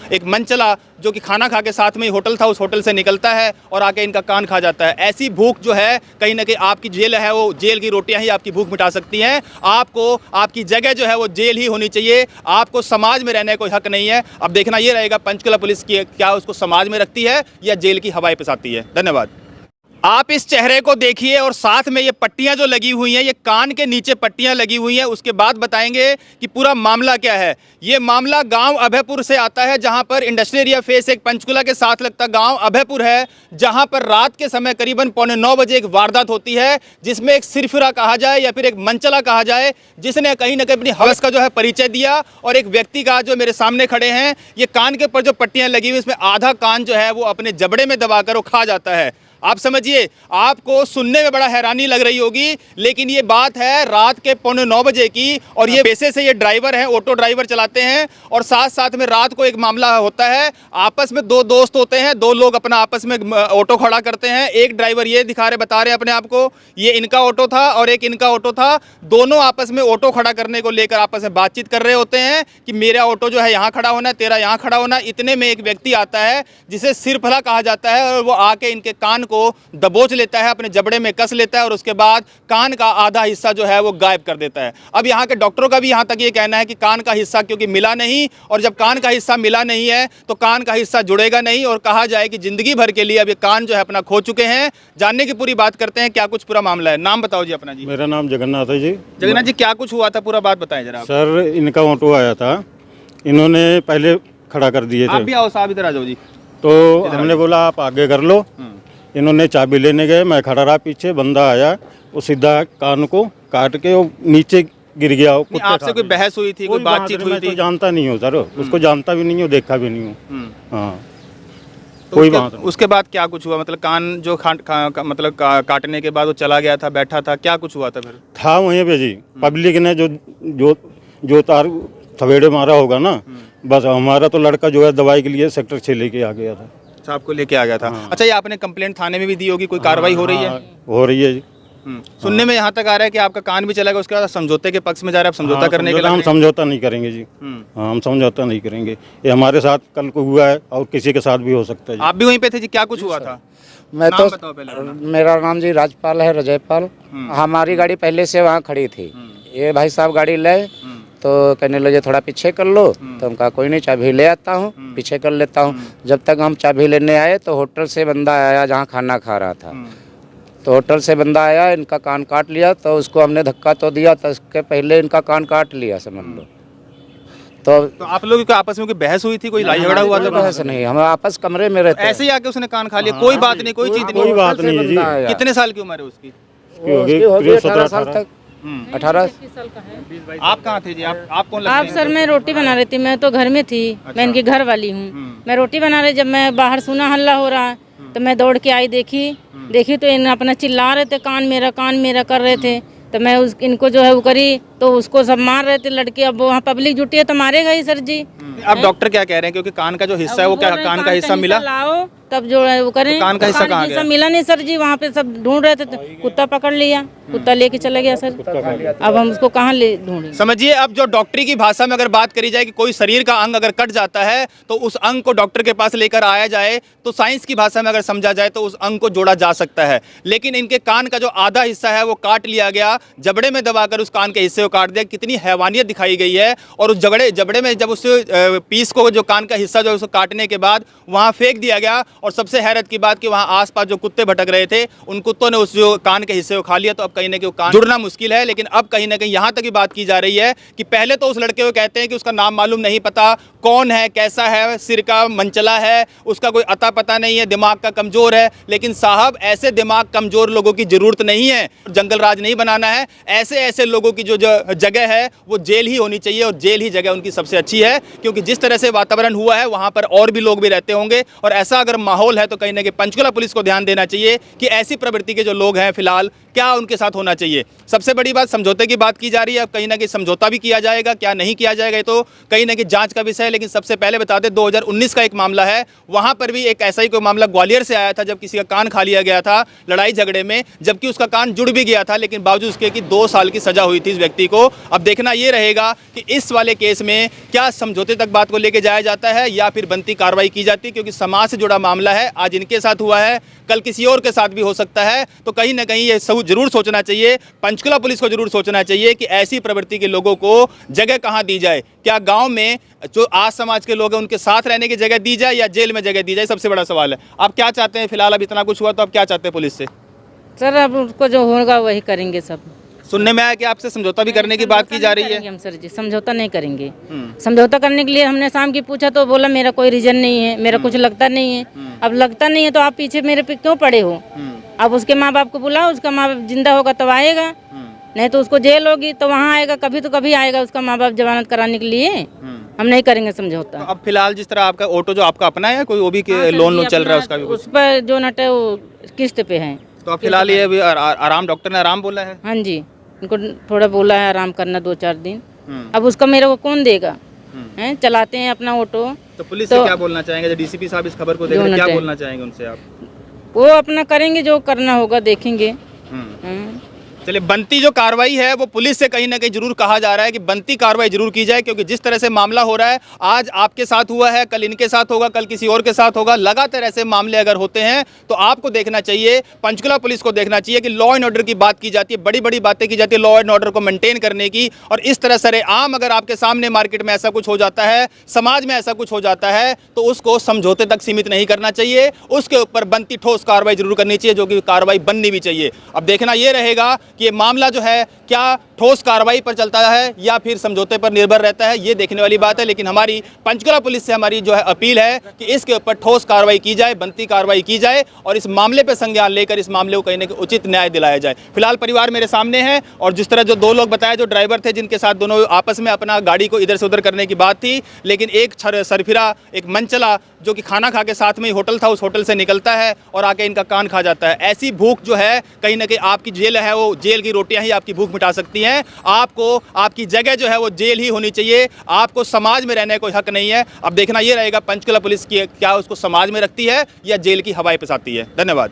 एक मनचला जो कि खाना खा के साथ में ही होटल था, उस होटल से निकलता है और आके इनका कान खा जाता है। ऐसी भूख जो है कहीं ना कहीं आपकी जेल है, वो जेल की रोटियां ही आपकी भूख मिटा सकती हैं। आपको आपकी जगह जो है वो जेल ही होनी चाहिए, आपको समाज में रहने का कोई हक नहीं है। अब देखना ये रहेगा पंचकुला पुलिस की क्या उसको समाज में रखती है या जेल की हवाएं पिसाती है। धन्यवाद। आप इस चेहरे को देखिए और साथ में ये पट्टियां जो लगी हुई हैं, ये कान के नीचे पट्टियां लगी हुई हैं। उसके बाद बताएंगे कि पूरा मामला क्या है। ये मामला गांव अभयपुर से आता है, जहां पर इंडस्ट्रियल एरिया फेस एक पंचकुला के साथ लगता गांव अभयपुर है, जहां पर रात के समय करीबन 8:45 बजे एक वारदात होती है, जिसमें एक सिरफिरा कहा जाए या फिर एक मनचला कहा जाए, जिसने कहीं ना कहीं अपनी हवस का जो है परिचय दिया। और एक व्यक्ति का जो मेरे सामने खड़े हैं, ये कान के ऊपर जो पट्टियां लगी हुई, इसमें आधा कान जो है वो अपने जबड़े में दबाकर वो खा जाता है। आप समझिए, आपको सुनने में बड़ा हैरानी लग रही होगी, लेकिन ये बात है रात के 8:45 बजे की। और ये पेशे से ये ड्राइवर हैं, ऑटो ड्राइवर चलाते हैं। और साथ साथ में रात को एक मामला होता है, आपस में दो दोस्त होते हैं, दो लोग अपना आपस में ऑटो खड़ा करते हैं। एक ड्राइवर ये बता रहे अपने आप को, ये इनका ऑटो था और एक इनका ऑटो था। दोनों आपस में ऑटो खड़ा करने को लेकर आपस में बातचीत कर रहे होते हैं कि मेरा ऑटो जो है यहाँ खड़ा होना है, तेरा यहाँ खड़ा होना। इतने में एक व्यक्ति आता है जिसे सिरफला कहा जाता है, और वो आके इनके कान को दबोच लेता है, अपने जबड़े में कस लेता है और उसके बाद कान का आधा हिस्सा जो है वो गायब कर देता है। अब यहाँ के डॉक्टरों का भी यहाँ तक ये कहना है कि कान का हिस्सा क्योंकि मिला नहीं, और जब कान का हिस्सा मिला नहीं है तो कान का हिस्सा जुड़ेगा नहीं, और कहा जाए कि जिंदगी भर के लिए अब ये कान जो है अपना खो चुके हैं। जानने की पूरी बात करते हैं क्या कुछ पूरा मामला है। नाम बताओ जी अपना। जी मेरा नाम जगन्नाथ है जी। जगन्नाथ जी, क्या कुछ हुआ था, पूरा बात बताएं जरा। सर, इनका ऑटो आया था, इन्होंने पहले खड़ा कर दिए थे। आप भी आओ साहब, इधर आ जाओ जी। तो हमने बोला आप आगे कर लो। इन्होंने चाबी लेने गए, मैं खड़ा रहा पीछे। बंदा आया, वो सीधा कान को काट के वो नीचे गिर गया। आपसे कोई बहस हुई थी, कोई बातचीत हुई थी? तो जानता नहीं हूँ सर, उसको जानता भी नहीं हूँ, देखा भी नहीं हूँ। हाँ, कोई बात नहीं। उसके बाद क्या कुछ हुआ? मतलब कान जो काटने के बाद वो चला गया था, बैठा था, क्या कुछ हुआ था फिर? था वहीं पे जी, पब्लिक ने जो तार थवेड़े मारा होगा ना, बस। हमारा तो लड़का जो है दवाई के लिए सेक्टर 6 लेके आ गया था। आपको लेके आ गया था। अच्छा, ये आपने कंप्लेंट थाने में भी दी होगी, कोई कार्रवाई हो रही है? हो रही है जी। सुनने में यहाँ तक आ रहा है कि आपका कान भी चला गया, उसके बाद समझौते के पक्ष में जा रहे हैं, आप समझौता करने के लिए? हम समझौता नहीं करेंगे जी। हाँ, हम समझौता नहीं करेंगे। ये हमारे साथ कल को हुआ है और किसी के साथ भी हो सकता है। आप भी वहीं पे थे जी, क्या कुछ हुआ था? मैं तो मेरा नाम जी राजपाल है, रजयपाल। हमारी गाड़ी पहले से वहाँ खड़ी थी। ये भाई साहब गाड़ी ले तो कहने लगे थोड़ा पीछे कर लो, तो हम कहा कोई नहीं, चाबी ले आता हूँ, पीछे कर लेता हूँ। जब तक हम चाबी लेने आए तो होटल से बंदा आया जहाँ खाना खा रहा था। तो होटल से बंदा आया, इनका कान काट लिया। तो उसको हमने धक्का तो दिया, तो उसके पहले इनका कान काट लिया समझ लो। तो आप लोगों की आपस में कोई बहस हुई थी, कोई लड़ाई झगड़ा हुआ था? बहस नहीं, हम आपस कमरे में रहते। ऐसे ही आके उसने कान खा लिया? कोई बात नहीं, कोई चीज नहीं? कोई बात नहीं है जी। कितने साल की उम्र है उसकी? होगी 18 साल तक। 18 साल का है। आप कहाँ थे जी? आप कौन लगते आप हैं? सर, मैं रोटी बना रही थी, मैं तो घर में थी। मैं इनकी घर वाली हूँ। मैं रोटी बना रही, जब मैं बाहर सुना हल्ला हो रहा है तो मैं दौड़ के आई, देखी तो इन अपना चिल्ला रहे थे, कान मेरा कर रहे थे। तो मैं इनको जो है वो करी, तो उसको सब मार रहे थे लड़के। अब वहाँ पब्लिक जुटी है तो मारेगा ही सर जी। अब डॉक्टर क्या कह रहे हैं, क्योंकि कान का जो हिस्सा है वो क्या कान का हिस्सा मिला? लाओ तब जो है वो करें। तो कान का हिस्सा कहाँ गया? मिला नहीं सर जी, वहाँ पे सब ढूंढ रहे थे तो कुत्ता पकड़ लिया, कुत्ता लेके चला गया सर। अब हम उसको कहाँ ले ढूंढें? समझिए, अब जो डॉक्टरी की भाषा में अगर बात करी जाए कि कोई शरीर का अंग अगर कट जाता है तो उस अंग को डॉक्टर के पास लेकर आया जाए, तो साइंस की भाषा में अगर समझा जाए तो उस अंग को जोड़ा जा सकता है। लेकिन इनके कान का जो आधा हिस्सा है वो काट लिया गया, जबड़े में दबाकर उस कान के हिस्से को काट दिया। कितनी हैवानियत दिखाई गई है। और उस जबड़े में जब उस पीस को, जो कान का हिस्सा जो उसको काटने के बाद वहाँ फेंक दिया गया। और सबसे हैरत की बात कि वहाँ आसपास जो कुत्ते भटक रहे थे, उन कुत्तों ने उस जो कान के हिस्से को खा लिया। तो अब कहीं ना कहीं कान जुड़ना मुश्किल है। लेकिन अब कहीं ना कहीं यहाँ तक भी बात की जा रही है कि पहले तो उस लड़के को कहते हैं कि उसका नाम मालूम नहीं, पता कौन है, कैसा है, सिर का मनचला है, उसका कोई अता पता नहीं है, दिमाग का कमजोर है। लेकिन साहब, ऐसे दिमाग कमजोर लोगों की जरूरत नहीं है, जंगल राज नहीं बनाना है। ऐसे लोगों की जो जगह है वो जेल ही होनी चाहिए, और जेल ही जगह उनकी सबसे अच्छी है। क्योंकि जिस तरह से वातावरण हुआ है वहाँ पर और भी लोग भी रहते होंगे, और ऐसा अगर माहौल है तो कहीं ना कहीं पंचकुला पुलिस को ध्यान देना चाहिए कि ऐसी प्रवृत्ति के जो लोग हैं फिलहाल क्या उनके साथ होना चाहिए। सबसे बड़ी बात, समझौते की बात की जा रही है। अब कहीं ना कहीं समझौता भी किया जाएगा, क्या नहीं किया जाएगा, ये तो कहीं ना कहीं जांच का विषय है। लेकिन सबसे पहले बता दें 2019 का एक मामला है, वहाँ पर भी एक ऐसा ही कोई मामला ग्वालियर से आया था जब किसी का कान खा लिया गया था लड़ाई झगड़े में, जबकि उसका कान जुड़ भी गया था, लेकिन बावजूद उसके कि 2 साल की सजा हुई थी इस व्यक्ति को। अब देखना ये रहेगा कि इस वाले केस में क्या समझौते तक बात को लेके जाया जाता है या फिर बनती कार्रवाई की जाती है, क्योंकि समाज से जुड़ा मामला है। आज इनके साथ हुआ है, कल किसी और के साथ भी हो सकता है। तो कहीं ना कहीं ये सब जरूर सोचना चाहिए, पंचकुला पुलिस को जरूर सोचना चाहिए कि ऐसी प्रवृत्ति के लोगों को जगह कहाँ दी जाए। क्या गांव में जो आज समाज के लोग हैं उनके साथ रहने की जगह दी जाए या जेल में जगह दी जाए, सबसे बड़ा सवाल है। आप क्या चाहते हैं? फिलहाल अब इतना कुछ हुआ तो आप क्या चाहते हैं पुलिस से? सर अब उसको जो होगा वही करेंगे। सब सुनने में आया कि आपसे समझौता भी करने की बात की जा रही है। हम सर जी समझौता नहीं करेंगे। समझौता करने के लिए हमने शाम की पूछा तो बोला मेरा कोई रीजन नहीं है, मेरा कुछ लगता नहीं है। अब लगता नहीं है तो आप पीछे मेरे पे क्यों पड़े हो? अब उसके माँ बाप को बुलाओ, उसका माँ बाप जिंदा होगा तब आएगा, नहीं तो उसको जेल होगी तो वहाँ आएगा, कभी तो कभी आएगा उसका माँ बाप जमानत कराने के लिए। हम नहीं करेंगे समझौता। तो अब फिलहाल जिस तरह आपका ऑटो जो आपका अपना है, कोई वो भी लोन चल रहा है उसका भी कुछ? उस पर जो नट है वो किस्त पे है। तो अब फिलहाल ये अभी आराम, डॉक्टर ने आराम बोला है? हाँ जी, उनको थोड़ा बोला है आराम करना 2-4 दिन। अब उसका मेरे को कौन देगा? हैं चलाते हैं अपना ऑटो। तो पुलिस से क्या बोलना चाहेंगे? जब डीसीपी साहब इस खबर को देख रहे हैं, क्या बोलना चाहेंगे उनसे आप? वो अपना करेंगे, जो करना होगा देखेंगे। चलिए, बनती जो कार्रवाई है वो पुलिस से कहीं ना कहीं जरूर कहा जा रहा है कि बनती कार्रवाई जरूर की जाए, क्योंकि जिस तरह से मामला हो रहा है, आज आपके साथ हुआ है, कल इनके साथ होगा, कल किसी और के साथ होगा। लगातार ऐसे मामले अगर होते हैं तो आपको देखना चाहिए, पंचकुला पुलिस को देखना चाहिए कि लॉ एंड ऑर्डर की बात की जाती है, बड़ी बड़ी बातें की जाती है लॉ एंड ऑर्डर को मेंटेन करने की, और इस तरह सरेआम अगर आपके सामने मार्केट में ऐसा कुछ हो जाता है, समाज में ऐसा कुछ हो जाता है, तो उसको समझौते तक सीमित नहीं करना चाहिए, उसके ऊपर बनती ठोस कार्रवाई जरूर करनी चाहिए, जो कि कार्रवाई बननी भी चाहिए। अब देखना यह रहेगा कि ये मामला जो है क्या ठोस कार्रवाई पर चलता है या फिर समझौते पर निर्भर रहता है, ये देखने वाली बात है। लेकिन हमारी पंचकुला पुलिस से हमारी जो है अपील है कि इसके ऊपर ठोस कार्रवाई की जाए, बनती कार्रवाई की जाए, और इस मामले पर संज्ञान लेकर इस मामले को कहीं ना कहीं उचित न्याय दिलाया जाए। फिलहाल परिवार मेरे सामने है, और जिस तरह जो 2 लोग बताए, जो ड्राइवर थे जिनके साथ दोनों आपस में अपना गाड़ी को इधर से उधर करने की बात थी, लेकिन एक सरफिरा, एक मनचला जो कि खाना खा के साथ में ही होटल था, उस होटल से निकलता है और आके इनका कान खा जाता है। ऐसी भूख जो है कहीं ना कहीं आपकी जेल है, वो जेल की रोटियां ही आपकी भूख मिटा सकती हैं। आपको आपकी जगह जो है वो जेल ही होनी चाहिए, आपको समाज में रहने का कोई हक नहीं है। अब देखना ये रहेगा पंचकुला पुलिस की क्या उसको समाज में रखती है या जेल की हवाएं पसाती है। धन्यवाद।